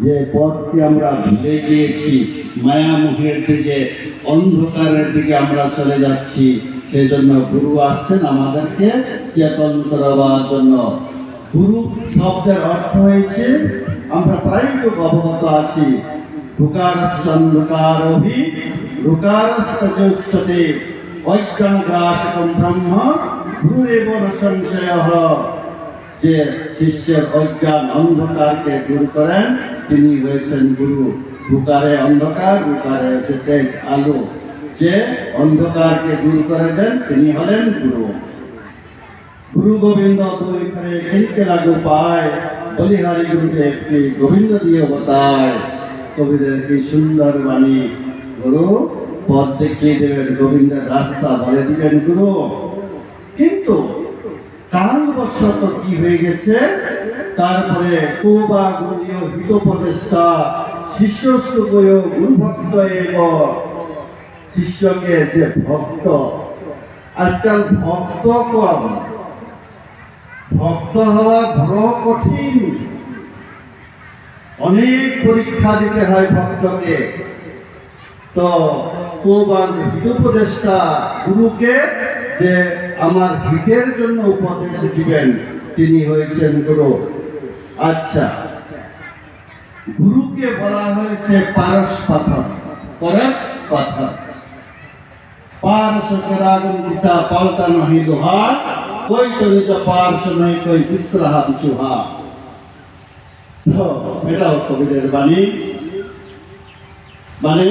যে পথকে আমরা ভুলে গিয়েছি, মায়ামোহের দিকে, অন্ধকারের দিকে আমরা চলে যাচ্ছি। সেজন্য গুরু আসছেন আমাদেরকে চেতন করবার জন্য। গুরু শব্দের অর্থ হয়েছে, আমরা প্রায়টুকু অবগত আছি, ঢুকারস্যন্ধকারভি ঢুকারস্তচুচ্যতে অজ্ঞানগ্রাসকম ব্রহ্ম গুরুরেব ন সংশয়ঃ। যে শিষ্যের অজ্ঞান অন্ধকারকে দূর করেন তিনি হয়েছেন গুরু। ঢুকারে অন্ধকার, ঢুকারে হচ্ছে তেজ আলো। যে অন্ধকারকে দূর করে দেন তিনি হলেন গুরু। গুরু গোবিন্দ দুই করে কিনকে লাগু পায়, বলিহারি গুরুদেব কি গোবিন্দ দিয়ে বতায়। কবিদের কি সুন্দর বাণী। গুরু পথ দেখিয়ে দেবেন, গোবিন্দের রাস্তা বলে দিবেন গুরু। কিন্তু কালবশত কি হয়ে গেছে, তারপরে কোবা গুরুীয় হিতোপদেষ্টা শিষ্যস্তু গুরুভক্ত এব। শিষ্যকে যে ভক্ত, আজকাল ভক্ত কম, ভক্ত হওয়া বড় কঠিন। অনেক পরীক্ষা দিতে হয় ভক্তকে। তো কোবান হিতোপদেষ্টা গুরুকে যে আমার হিতের জন্য উপদেশ দিবেন তিনি হয়েছেন গুরু। আচ্ছা, গুরুকে বলা হয়েছে পারস পাথর। পারস পাথর, পারস কেরাগুন দিশা পাল্টা নহি লোহা, কই তো নিজ পারস নয় কই বিশ্রাহা বিচুহা। তো এটাও কবিদের বাণী। মানে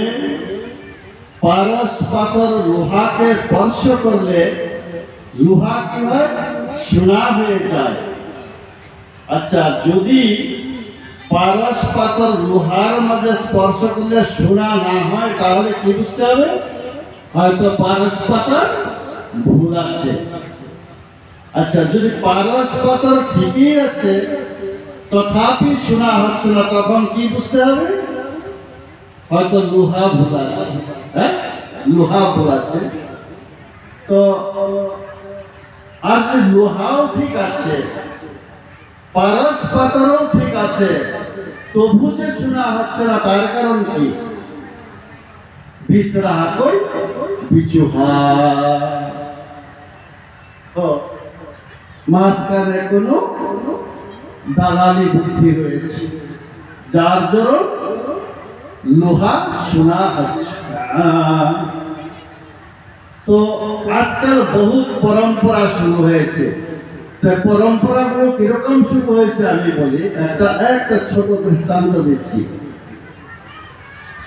পারস পাথর লোহাকে স্পর্শ করলে লোহা কি হয়, সোনা হয়ে যায়। আচ্ছা, যদি পারস পাথর লোহার মাঝে স্পর্শ করলে সোনা না হয় তাহলে কি বুঝতে হবে, হয়তো পারস পাথর ভুল আছে। আচ্ছা, যদি পারস পাথর ঠিকই আছে তথাপি সোনা হচ্ছে না, তখন কি বুঝতে হবে, হয়তো লোহা ভুল আছে। হ্যাঁ, লোহা ভুল আছে। তো আর যে লোহাও ঠিক আছে, পারস পাথরও ঠিক আছে, তবু যে শোনা হচ্ছে না তার কারণ কি, বিশ্রাহা কই বিচুহা। মাঝখানে কোনো দালালি বুদ্ধি রয়েছে, যার জন্য লোহা শোনা হচ্ছে। তো আজকাল বহুত পরম্পরা শুরু হয়েছে। পরম্পরাগুলো কিরকম শুরু হয়েছে আমি বলি, একটা ছোট দৃষ্টান্ত দিচ্ছি।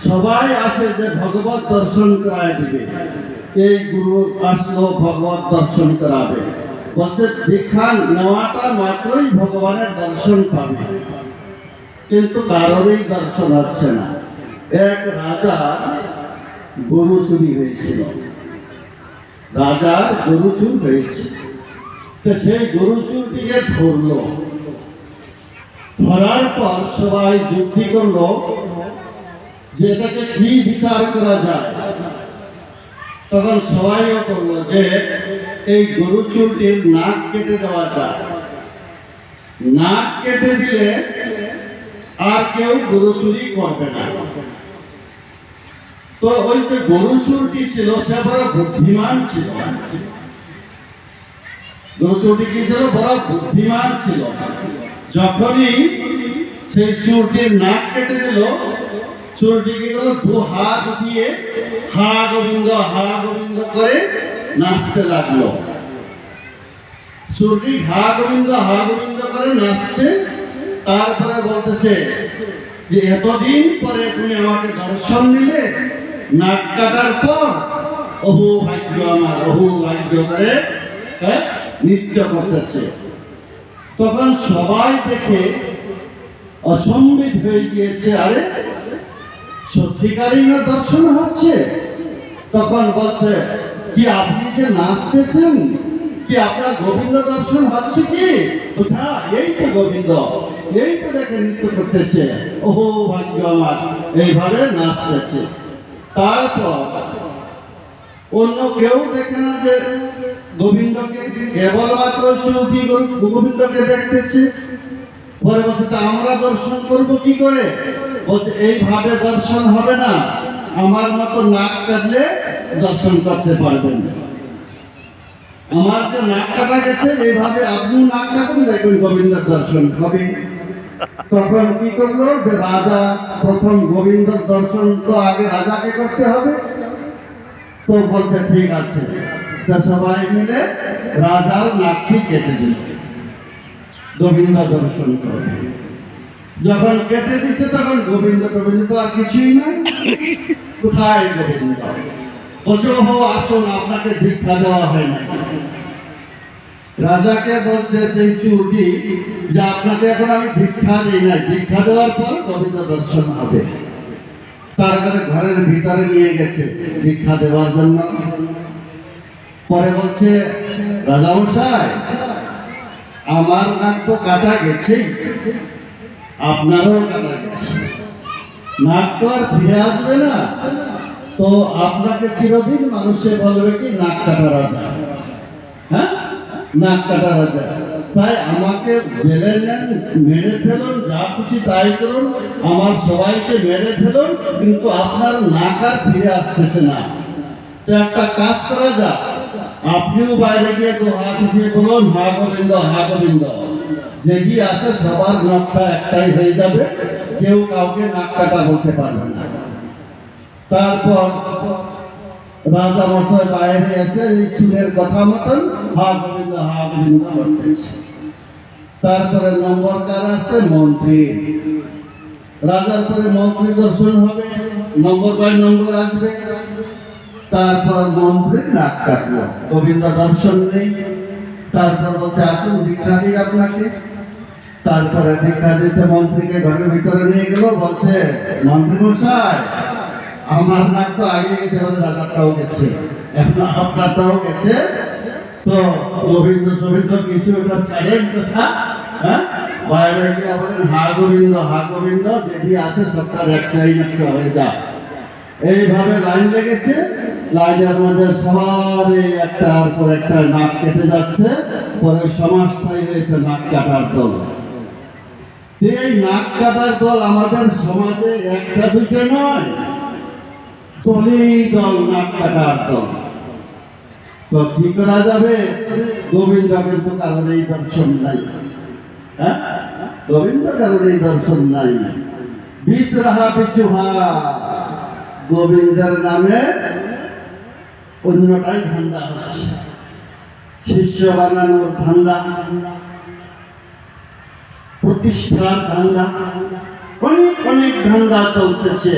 সবাই আসে যে ভগবত দর্শন করায় দিবে, এই গুরু আসলো ভগবত দর্শন করাবে, বলছে দীক্ষা নেওয়াটা মাত্রই ভগবানের দর্শন পাবে। কিন্তু কারোরই দর্শন হচ্ছে না। এক রাজা গরু চুরি হয়েছিল, রাজার গরু চুর হয়েছে। তো সেই গরু চুরটিকে ধরলো, ধরার পর সবাই যুক্তি করলো যে এটাকে কি বিচার করা যায়। তখন সবাইও করলো যে এই গরু চুরটির নাক কেটে দেওয়া যায়। নাক কেটে দিলে আর কেউ গরু চুরি করবে না। তো ওই যে গরু চুরটি ছিল সে বড় বুদ্ধিমান ছিল। গরু চুরটি কি ছিল, বড় বুদ্ধিমান ছিল। যখনই সেই চুরটির নাক কেটে দিল, চুরটি কি করলো, দু হাত দিয়ে হা গোবিন্দ করে নাচতে লাগলো। চুরটি হা গোবিন্দ করে নাচছে। তারপরে বলতেছে যে এতদিন পরে তুমি আমাকে দর্শন দিলে, নাক কাটার পর অহু ভাগ্য আমার, অহু ভাগ্য করে নৃত্য করতেছে। তখন সবাই দেখে অচম্বিত হয়ে গিয়েছে, আরে সত্যিকারই না দর্শন হচ্ছে। তখন বলছে কি আপনি যে নাচতেছেন, কি আপনার গোবিন্দ দর্শন হচ্ছে কি? এই তো গোবিন্দ, এই তো দেখে নৃত্য করতেছে, ওহো ভাগ্য আমার, এইভাবে নাচতেছে। তারপর অন্য কেউ দেখে না যে গোবিন্দকে, কেবলমাত্র চৌকি গোবিন্দকে দেখতেছে। পরে বলছে তা আমরা দর্শন করব কি করে? বলছে এইভাবে দর্শন হবে না, আমার মতো নাক কাটলে দর্শন করতে পারবেন না। আমার যে নাক কাটা গেছে এইভাবে আপনি নাক কাটুন, দেখবেন গোবিন্দের দর্শন হবে। তখন কি করলো যে রাজা প্রথম গোবিন্দর দর্শন তো আগে রাজাকে করতে হবে। তো বলছে ঠিক আছে, তো সবাই মিলে রাজার নাকটি কেটে দিল গোবিন্দ দর্শন করে। যখন কেটে দিচ্ছে তখন গোবিন্দ তো আর কিছুই নাই, কোথায় গোবিন্দ? বলছে ও আসুন, আপনাকে ভিক্ষা দেওয়া হয় না। রাজাকে বলছে সেই চুরটি যে আপনাকে এখন আমি ভিক্ষা দিই নাই, ভিক্ষা দেওয়ার পর গোবিন্দ দর্শন হবে। তার ঘরের ভিতরে নিয়ে গেছে ভিক্ষা দেওয়ার জন্য। পরে বলছে রাজা মশাই, আমার নাক তো কাটা গেছেই, আপনারও কাটা গেছে, নাক তো আর ফিরে আসবে না, তো আপনাকে চিরদিন মানুষে বলবে কি নাক কাটা রাজা। হ্যাঁ, নাক কাটা রাজা। তাই আমাকে জেলে নেন, মেরে ফেলুন, যা খুশি তাই করুন, আমার সবাইকে মেরে ফেলুন, কিন্তু আপনার নাক আর ফিরে আসতেছে না। তো একটা কাজ করা যাক, আপনিও বাইরে গিয়ে তো হাত উঠিয়ে বলুন হা গোবিন্দ, হা গোবিন্দ। যেটি আছে সবার নকশা একটাই হয়ে যাবে, কেউ কাউকে নাক কাটা বলতে পারবে না। তারপর রাজা মশাই বাইরে এসে এই চুলের কথা মতন হা গোবিন্দ বলতেছে। তারপরে নম্বর কার আসছে? মন্ত্রী। রাজার পরে মন্ত্রী দর্শন হবে, নম্বর বাই নম্বর আসবে। তারপর মন্ত্রী নাক কাটলো, গোবিন্দ দর্শন নেই। তারপর বলছে আসুন দীক্ষা দিই আপনাকে। তারপরে দীক্ষা দিতে মন্ত্রীকে ঘরের ভিতরে নিয়ে গেল। বলছে মন্ত্রী মশাই, আমার নাক তো আগে গেছে, রাজারটাও গেছে, এখন আপনারটাও গেছে, তো গোবিন্দ কিছু একটা ছাড়েন কথা। হ্যাঁ, বাইরে গিয়ে বলেন হা গোবিন্দ, যেটি আছে সবটা একটাই নকশা হয়ে যায়। এইভাবে লাইন লেগেছে, লাইনের মধ্যে সবার একটার পর একটা নাক কেটে যাচ্ছে। পরে সমাজটাই হয়েছে নাক কাটার দল। এই নাক কাটার দল আমাদের সমাজে একটা দুটো নয়, দল নাক কাটার দল। তো কি করা যাবে? গোবিন্দ কিন্তু কারণেই দর্শন নাই। হ্যাঁ, গোবিন্দ কারণেই দর্শন নাই। বিষ রাহা পিছুহা, গোবিন্দের নামে অন্যটাই ধান্দা হচ্ছে, শিষ্য বানানোর ধান্দা, প্রতিষ্ঠার ধান্দা, অনেক ধান্দা চলতেছে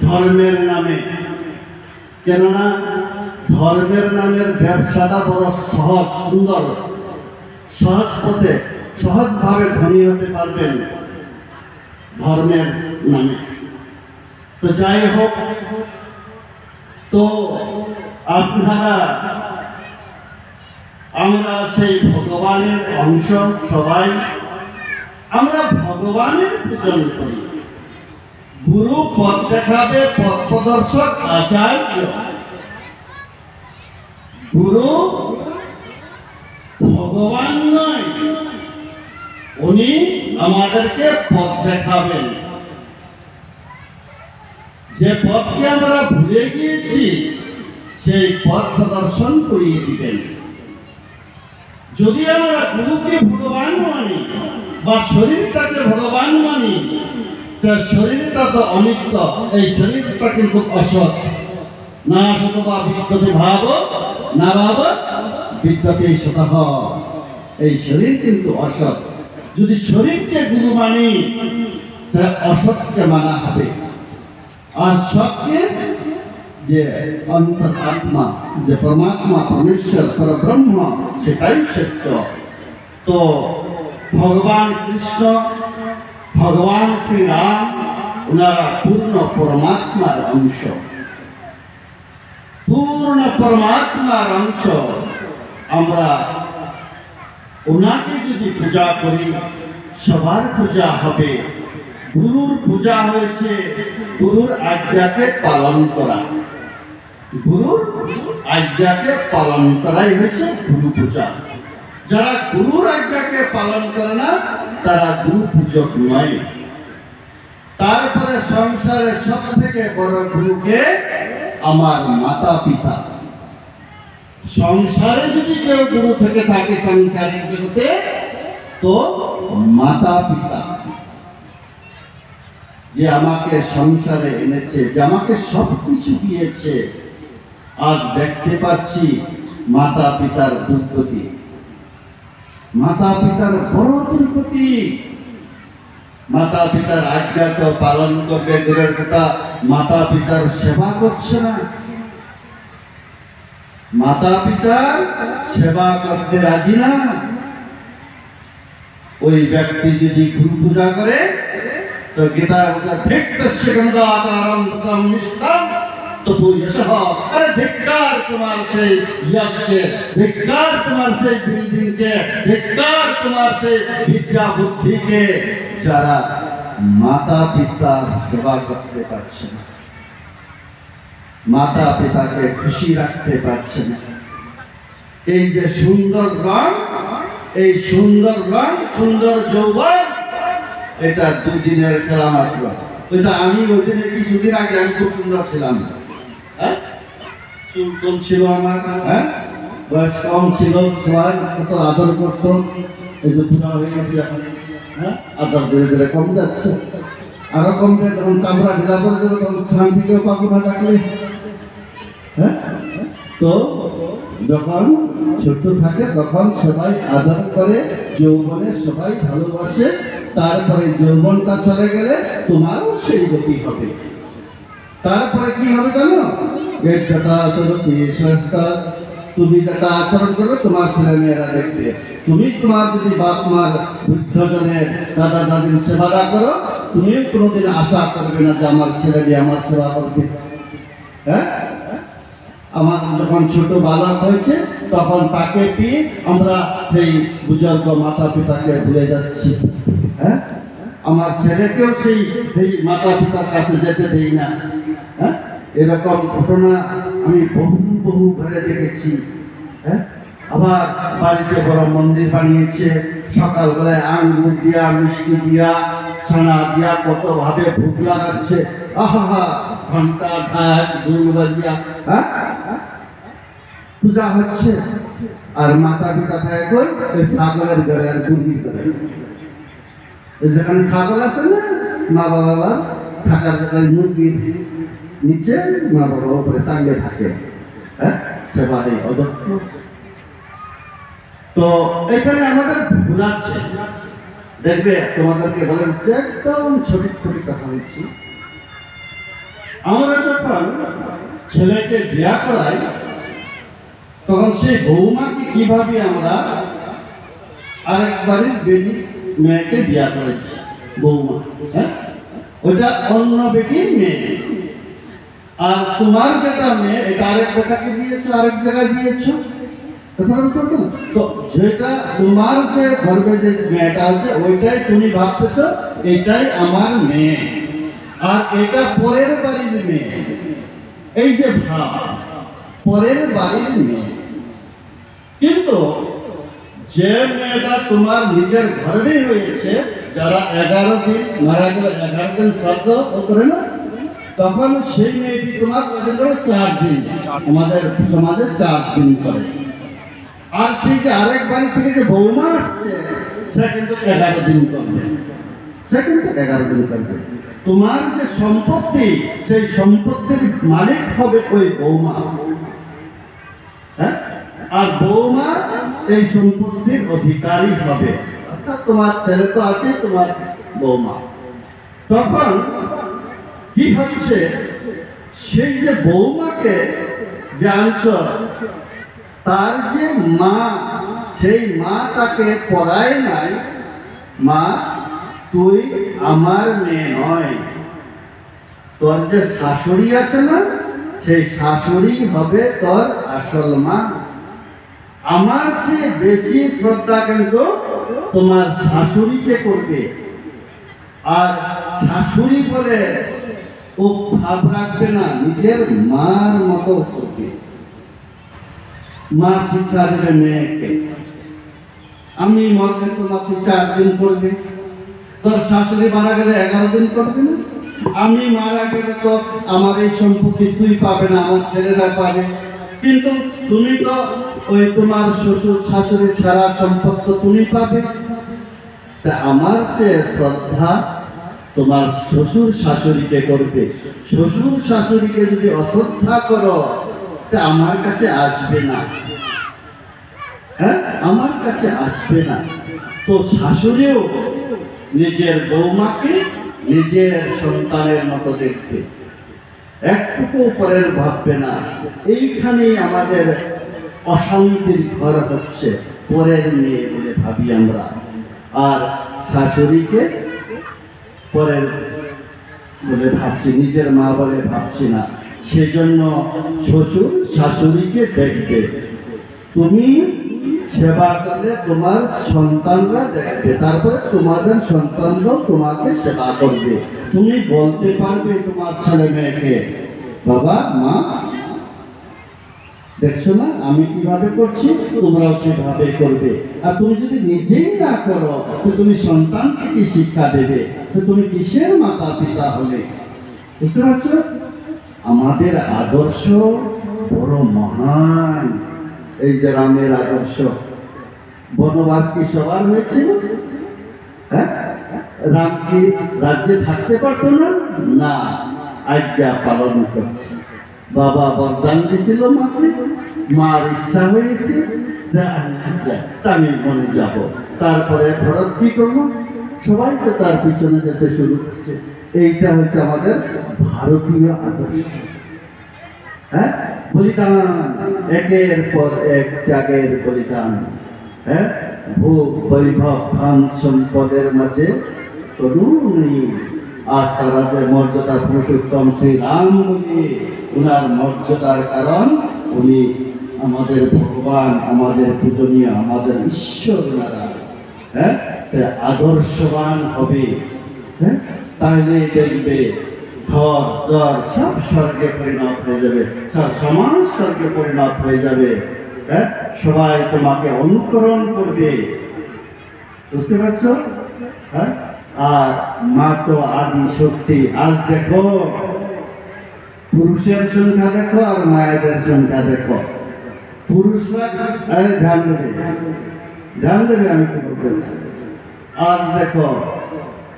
ধর্মের নামে। কেননা ধর্মের নামের ব্যবসাটা বড় সহজ, সুন্দর, সহজ পথে সহজভাবে ধনী হতে পারবেন ধর্মের নামে। তো যাই হোক, তো আপনারা আমরা সেই ভগবানের অংশ, সবাই আমরা ভগবানের পূজন করি। গুরু পথ দেখাবে, পথ প্রদর্শক আচার্য। গুরু ভগবান নয়, উনি আমাদেরকে পথ দেখাবেন। যে পথকে আমরা ভুলে গিয়েছি সেই পথ প্রদর্শন করিয়ে দিবেন। যদি আমরা গুরুকে ভগবান মানি বা শরীরটাকে ভগবান মানি, তার শরীরটা তো অনিত্য, এই শরীরটা কিন্তু অসৎ। না সত বা বিদ্যতে ভাব, না ভাব বিদ্যতে সতঃ, এই শরীর কিন্তু অসৎ। যদি শরীরকে গুরু মানি, তাহলে অসৎকে মানা হবে। আর সৎকে যে অন্তরাত্মা, যে পরমাত্মা, পরমেশ্বর, পরব্রহ্ম, সেটাই সত্য। তো ভগবান কৃষ্ণ, ভগবান শ্রীরাম, ওনারা পূর্ণ পরমাত্মার অংশ, পূর্ণ পরমাত্মার অংশ। আমরা ওনাকে যদি পূজা করি, সবার পূজা হবে। গুরুর পূজা হয়েছে গুরুর আজ্ঞাকে পালন করা। গুরুর আজ্ঞাকে পালন করাই হয়েছে গুরু পূজা। যারা গুরুর আজ্ঞাকে পালন করে না, তারা গুরু পূজক নয়। তারপরে সংসারের সব থেকে বড় গুরুকে আমার মাতা পিতা। সংসারে যদি কেউ গুরু থেকে থাকে সংসারিক জগতে, তো মাতা পিতা, যে আমাকে সংসারে এনেছে, যে আমাকে সবকিছু দিয়েছে। আজ দেখতে পাচ্ছি মাতা পিতার দুর্গতি, মাতা পিতার বড় দুর্গতি। মাতা পিতার আজ্ঞা তো পালন করবে দূরের কথা, মাতা পিতার সেবা করছে না। মাতা পিতার সেবা করতে রাজি না। ওই ব্যক্তি যদি গুরু পূজা করে, তো গীতা বলছে ধিক্কারস্য গন্ধাতারম নিষ্ঠম তপোযশঃ। আরে ধিক্কার তোমার সেই যশকে, ধিক্কার তোমার সেই বিল্ডিংকে, ধিক্কার তোমার সেই বিদ্যা বুদ্ধিকে, যারা মাতা পিতার সেবা করতে পারছে না, মাতা পিতাকে খুশি রাখতে পারছে না। এই যে সুন্দর রং, এই সুন্দর রং, সুন্দর যৌবন, এটা দুদিনের খেলা মাত্র। ওইটা আমি ওই দিনে কিছুদিন আগে আমি খুব সুন্দর ছিলাম, হ্যাঁ, চুল টুল ছিল আমার, হ্যাঁ, বয়স কম ছিল, সবাই কত আদর করতো। এই যে পুরা হয়ে গেছে এখন, হ্যাঁ, আদর ধীরে ধীরে কম যাচ্ছে, আরো কমবে। যখন চামড়া ঢিলা করে দেবে তখন স্নান থেকেও পাবো না ডাকলে, হ্যাঁ। তো যখন ছোট থাকে তখন সবাই আদর করে, যৌবনে সবাই ভালোবাসে। তারপরে যৌবনটা চলে গেলে তোমারও সেই গতি হবে। তারপরে কি হবে জানো? তুমি যেটা আচরণ করবে তোমার ছেলে মেয়েরা দেখবে। তুমি তোমার যদি বাপ মার, বৃদ্ধজনের, দাদা দাদির সেবা না করো, তুমিও কোনোদিন আশা করবে না যে আমার ছেলে মেয়ে আমার সেবা করবে। হ্যাঁ, আমার যখন ছোট বালক হয়েছে তখন তাকে পেয়ে আমরা সেই বুজুর্গ মাতা পিতাকে ভুলে যাচ্ছি। হ্যাঁ, আমার ছেলেকেও সেই মাতা পিতার কাছে যেতে দেই না। হ্যাঁ, এরকম ঘটনা আমি বহু ঘরে দেখেছি। হ্যাঁ, আবার বাড়িতে বড় মন্দির বানিয়েছে, সকালবেলায় আঙ্গুর দিয়া, মিষ্টি দিয়া, ছানা দিয়া কত ভাবে ভোগ লাগাচ্ছে। আহা, ঘন্টা ঢাক ঢোল বাজিয়া, হ্যাঁ, পূজা হচ্ছে। আর মাতা পিতা থাকে ওই ছাগলের ঘরে আর মুরগির ঘরে। যেখানে ছাগল আছে না, মা বাবা থাকার জায়গায় মুরগির নিচে, মা বাবা উপরে সাঙ্গে থাকে। হ্যাঁ, সেবা নেই, অযত্ন। তো এখানে আমাদের ভুল আছে। দেখবে তোমাদেরকে বলে দিচ্ছে, একদম ছোট ছোট কথা বলছি। আমরা যখন ছেলেকে বিয়া করাই, তখন সেই বৌমাকে কিভাবে আমরা আরেক বাড়ির বেটি মেয়েকে বিয়া করেছি, বৌমা, হ্যাঁ, ওইটা অন্য বেটির মেয়ে। আর তোমার যেটা মেয়ে, এটা আরেক বেটাকে দিয়েছো, আরেক জায়গায় দিয়েছো। তো যেটা তোমার যে গর্বে যে মেয়েটা হচ্ছে, ওইটাই তুমি ভাবতেছ এটাই আমার মেয়ে, আর এটা পরের বাড়ির মেয়ে। এই যে ভাব, পরের বাড়ির মেয়ে। কিন্তু যে মেয়েটা তোমার নিজের গর্ভে হয়েছে, যারা 11 দিন মারা গেলে 11 দিন শ্রাদ্ধ করে না, তখন সেই মেয়েটি তোমার 4 দিন, আমাদের সমাজে 4 দিন করে। আর সেই যে আরেক বাড়ি থেকে যে বৌমা আসছে, সে কিন্তু 11 দিন করবে, সে কিন্তু 11 দিন করবে। তোমার যে সম্পত্তি, সেই সম্পত্তির মালিক হবে ওই বৌমা। হ্যাঁ, আর বৌমা এই সম্পত্তির অধিকারী হবে, অর্থাৎ তোমার ছেলে তো আছে, তোমার বৌমা। তখন কি হচ্ছে, সেই যে বৌমাকে যে আনছ, তার যে মা, সেই মা তাকে পড়ায় নাই, মা তুই আমার মেয়ে নয়, তোর যে শাশুড়ি আছে না, সেই শাশুড়ি হবে তোর আসল মা। আমার সে বেশি শ্রদ্ধা কিন্তু তোমার শাশুড়িকে করবে। আর শাশুড়ি বলে ও ভাব রাখবে না, নিজের মার মতো করবে। মা শিক্ষা দেবে মেয়েকে, আমি মরলে তোমাকে 4 দিন করবে, তোর শাশুড়ি মারা গেলে 11 দিন করবে না? আমি মারা গেলে তো আমার এই সম্পত্তি তুই পাবে না, আমার ছেলেরা পাবে। কিন্তু তুমি তো ওই তোমার শ্বশুর শাশুড়ি সারা সম্পত্তি তুমি পাবে। তা আমার সে শ্রদ্ধা তোমার শ্বশুর শাশুড়িকে করবে। শ্বশুর শাশুড়িকে যদি অশ্রদ্ধা করো তা আমার কাছে আসবে না, হ্যাঁ, আমার কাছে আসবে না। তো শাশুড়িও নিজের বৌমাকে নিজের সন্তানের মতো দেখবে, একটুকু পরের ভাববে না। এইখানেই আমাদের অশান্তির ঘর হচ্ছে, পরের মেয়ে বলে ভাবি আমরা, আর শাশুড়িকে পরের বলে ভাবছি, নিজের মা বলে ভাবছি না। সেজন্য শ্বশুর শাশুড়িকে দেখবে, তুমি সেবা করলে তোমার সন্তানরা দেখবে, তারপরে তোমাদের সন্তানরাও তোমাকে সেবা করবে। তুমি বলতে পারবে তোমার ছেলে মেয়েকে, বাবা মা দেখছো না আমি কিভাবে করছি, তোমরাও সেভাবে করবে। আর তুমি যদি নিজেই না করো তো তুমি সন্তানকে কি শিক্ষা দেবে? তো তুমি কিসের মাতা পিতা হলে? বুঝতে পারছো? আমাদের আদর্শ বড় মহান। এই যে রামের আদর্শ, বনবাস কি সবার হয়েছিল? হ্যাঁ, রাম কি রাজ্যে থাকতে পারতো না? না, আজ্ঞা পালন করছে। বাবা বরদান দিয়েছিল মাকে, মার ইচ্ছা হয়েছে আমি মনে যাব। তারপরে ভরত কি করবো? সবাই তো তার পিছনে যেতে শুরু করছে। এইটা হচ্ছে আমাদের ভারতীয় আদর্শ। হ্যাঁ, বলিদান, একের পর এক ত্যাগের বলিদান। হ্যাঁ, ভোগ বৈভব ধন সম্পদের মাঝে কোনো নেই। আজ তারা যে মর্যাদা পুরুষোত্তম শ্রী রাম বলি, উনার মর্যাদার কারণ উনি আমাদের ভগবান, আমাদের পূজনীয়, আমাদের ঈশ্বর ওনারা। হ্যাঁ, আদর্শবান হবে, হ্যাঁ, তাহলে দেখবে ঘর দর সব স্বর্গে পরিণত হয়ে যাবে, সব সমাজ স্বর্গে পরিণত হয়ে যাবে। হ্যাঁ, সবাই তোমাকে অনুকরণ করবে। বুঝতে পারছো? হ্যাঁ, আর মা তো আদি শক্তি। আজ দেখো পুরুষের সংখ্যা দেখো আর মায়েদের সংখ্যা দেখো। পুরুষরা ধ্যান দেবে, ধ্যান দেবে, আমি কি বলতেছি। আজ দেখো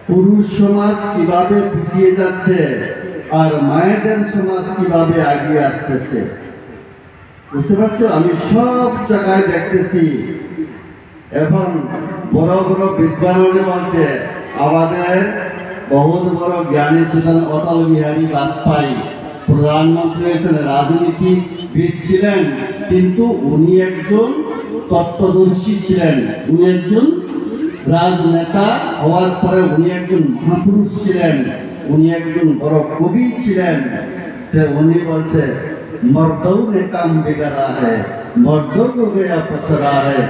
পুরুষ সমাজ কিভাবে পিছিয়ে যাচ্ছে আর মায়েদের সমাজ কিভাবে এগিয়ে আসতেছে। বুঝতে পারছো? আমি সব জায়গায় দেখতেছি। এখন বড় বড় বিদ্বানরা বলছে, আমাদের বহুত বড় জ্ঞানী ছিলেন অটল বিহারী বাজপেয়ী, প্রধানমন্ত্রী হয়েছেন, রাজনীতিবিদ ছিলেন, কিন্তু উনি একজন তত্ত্বদর্শী ছিলেন। উনি একজন রাজনেতা হওয়ার পরে উনি একজন মহাপুরুষ ছিলেন, উনি একজন বড় কবি ছিলেন। উনি বলছে, मर्दों ने काम बिगड़ा है, मर्दों को गया पछड़ा है,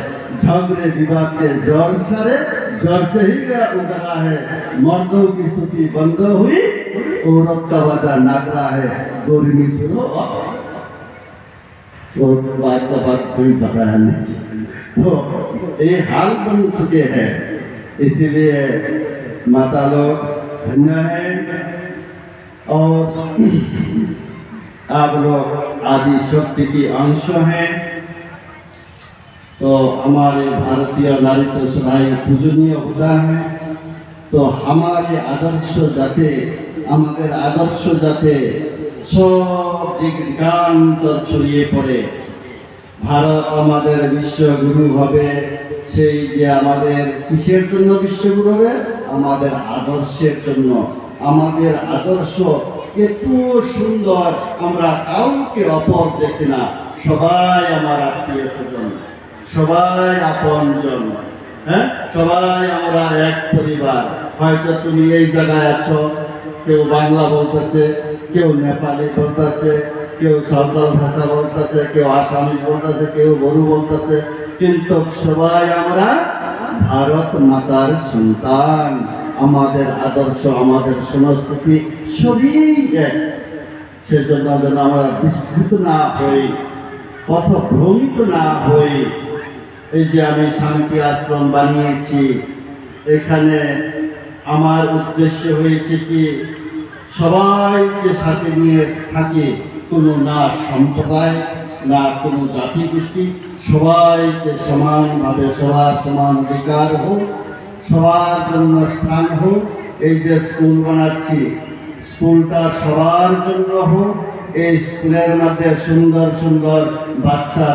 झगड़े विवाद के जोर से ही गया उगरा है, मर्दों की स्तुति बंद हुई, औरत का वजह नागरा है। गोरमी सुनो, और बात का बात कोई बताया नहीं। तो ये हाल बन चुके हैं, इसीलिए माता लोग धन्य है और आप लोग आदि शक्ति की अंश हैं। तो हमारे भारतीय नारीत्व सदाई पूजनीय होता है। तो हमारे आदर्श जाते, हमारे आदर्श जाते सब दिगांत छड़िए पड़े, भारत हमारे विश्वगुरु भावे, সেই যে আমাদের কিসের জন্য বিশ্বগুরু হবে? আমাদের আদর্শের জন্য। আমাদের আদর্শ এত সুন্দর, আমরা কাউকে অপর দেখি না, সবাই আমার আত্মীয় স্বজন, সবাই আপনজন। হ্যাঁ, সবাই আমরা এক পরিবার। হয়তো তুমি এই জায়গায় আছো, কেউ বাংলা বলতেছে, কেউ নেপালি বলতেছে, কেউ সাঁওতাল ভাষা বলতেছে, কেউ আসামি বলতেছে, কেউ বড়ু বলতেছে, কিন্তু সবাই আমরা ভারত মাতার সন্তান। আমাদের আদর্শ, আমাদের সংস্কৃতি সবই এক। সেজন্য যেন আমরা বিস্মৃত না হই, পথভ্রমিত না হই। এই যে আমি শান্তি আশ্রম বানিয়েছি, এখানে আমার উদ্দেশ্য হয়েছে কি সবাইকে সাথে নিয়ে থাকে, কোনো না সম্প্রদায় না কোনো জাতি গোষ্ঠী, সবাইকে সমানভাবে সবার সমান অধিকার হোক, সবার জন্য স্থান হোক। এই যে স্কুল বানাচ্ছি, স্কুলটা সবার জন্য হোক। এই স্কুলের মধ্যে সুন্দর সুন্দর বাচ্চা